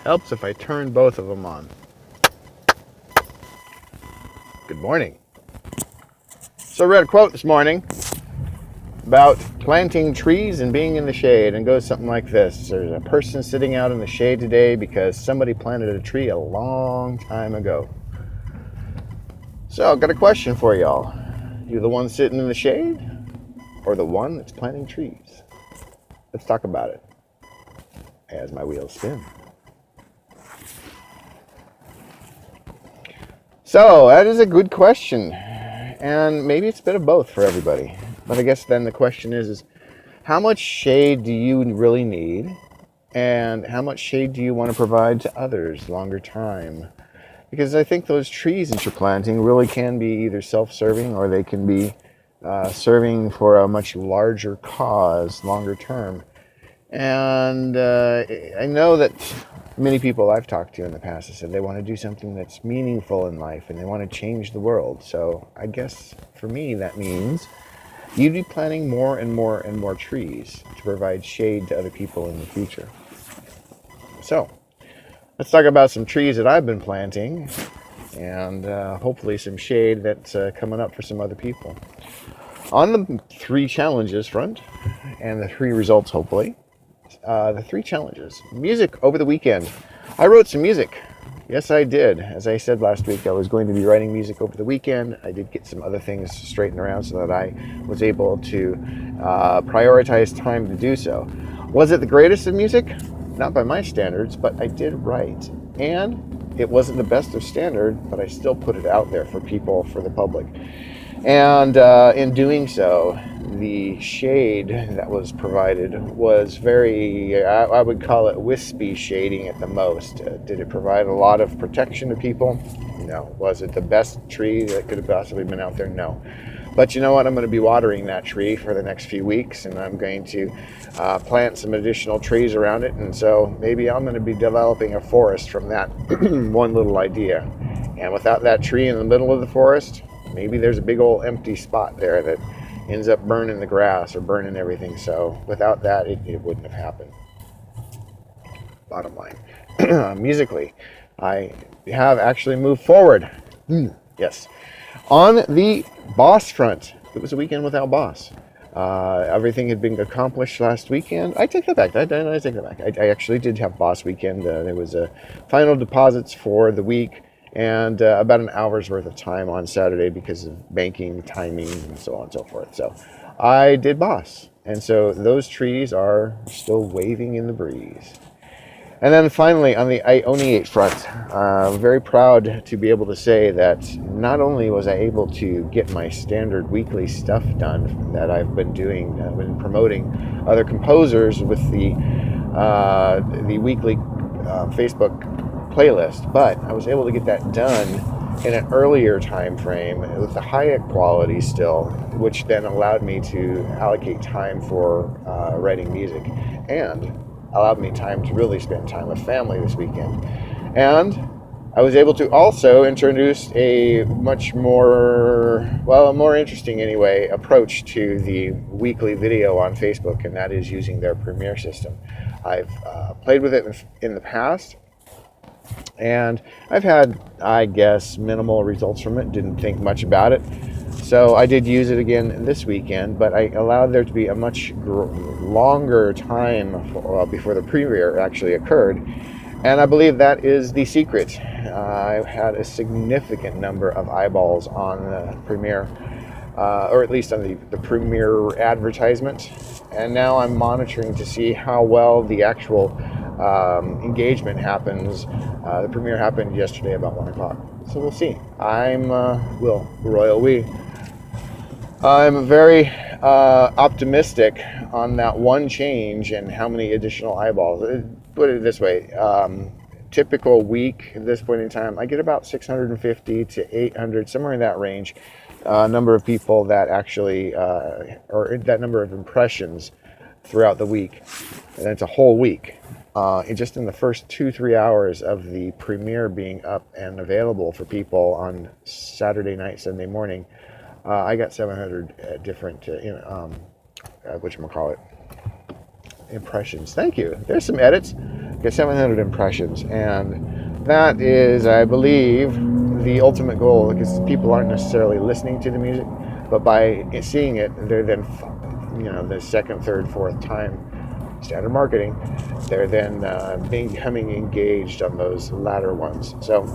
Helps if I turn both of them on. Good morning. So I read a quote this morning about planting trees and being in the shade, and it goes something like this. There's a person sitting out in the shade today because somebody planted a tree a long time ago. So I've got a question for y'all. You the one sitting in the shade or the one that's planting trees? Let's talk about it as my wheels spin. So that is a good question, and maybe it's a bit of both for everybody. But I guess then the question is how much shade do you really need, and how much shade do you want to provide to others longer time? Because I think those trees that you're planting really can be either self-serving or they can be serving for a much larger cause longer term. And I know that many people I've talked to in the past have said they want to do something that's meaningful in life and they want to change the world. So I guess for me that means you'd be planting more and more and more trees to provide shade to other people in the future. So let's talk about some trees that I've been planting and hopefully some shade that's coming up for some other people. On the 3 challenges front and the 3 results hopefully. The 3 challenges. Music over the weekend. I wrote some music. Yes, I did. As I said last week, I was going to be writing music over the weekend. I did get some other things straightened around so that I was able to prioritize time to do so. Was it the greatest of music? Not by my standards, but I did write. And it wasn't the best of standard, but I still put it out there for people, for the public. And in doing so, the shade that was provided was very, I would call it wispy shading at the most. Did it provide a lot of protection to people? No. Was it the best tree that could have possibly been out there? No. But you know what? I'm going to be watering that tree for the next few weeks, and I'm going to plant some additional trees around it. And so maybe I'm going to be developing a forest from that one little idea. And without that tree in the middle of the forest, maybe there's a big old empty spot there that ends up burning the grass or burning everything. So without that, it wouldn't have happened. Bottom line. Musically, I have actually moved forward. Yes. On the Boss front, it was a weekend without Boss. Everything had been accomplished last weekend. I take that back. I take that back. I actually did have Boss weekend. There was final deposits for the week. And about an hour's worth of time on Saturday because of banking, timing, and so on and so forth. So I did Boss. And so those trees are still waving in the breeze. And then finally, on the Ioniate front, I'm very proud to be able to say that not only was I able to get my standard weekly stuff done that I've been doing, I've been promoting other composers with the weekly Facebook playlist, but I was able to get that done in an earlier time frame with a higher quality still, which then allowed me to allocate time for writing music and allowed me time to really spend time with family this weekend. And I was able to also introduce a much more interesting anyway, approach to the weekly video on Facebook, and that is using their Premiere system. I've played with it in the past, and I've had, I guess, minimal results from it. Didn't think much about it. So I did use it again this weekend, but I allowed there to be a much longer time before the premiere actually occurred. And I believe that is the secret. I've had a significant number of eyeballs on the premiere, or at least on the premiere advertisement. And now I'm monitoring to see how well the actual engagement happens. The premiere happened yesterday about 1 o'clock. So we'll see. I'm very optimistic on that one change and how many additional eyeballs. Put it this way, typical week at this point in time, I get about 650 to 800, somewhere in that range, number of people that actually, or that number of impressions throughout the week. And it's a whole week. Just in the first 2-3 hours of the premiere being up and available for people on Saturday night, Sunday morning, I got 700 different, impressions. Thank you. There's some edits. Got 700 impressions, and that is, I believe, the ultimate goal, because people aren't necessarily listening to the music, but by seeing it, they're then, the second, third, fourth time, standard marketing, they're then becoming engaged on those latter ones. So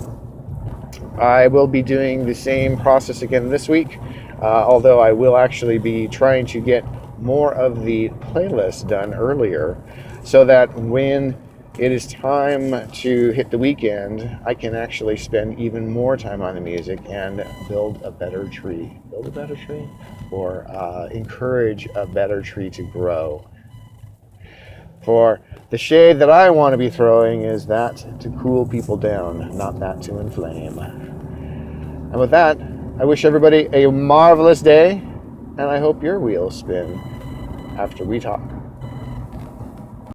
I will be doing the same process again this week, although I will actually be trying to get more of the playlist done earlier, so that when it is time to hit the weekend, I can actually spend even more time on the music and build a better tree. Build a better tree? Or encourage a better tree to grow. For the shade that I want to be throwing is that to cool people down, not that to inflame. And with that, I wish everybody a marvelous day, and I hope your wheels spin after we talk.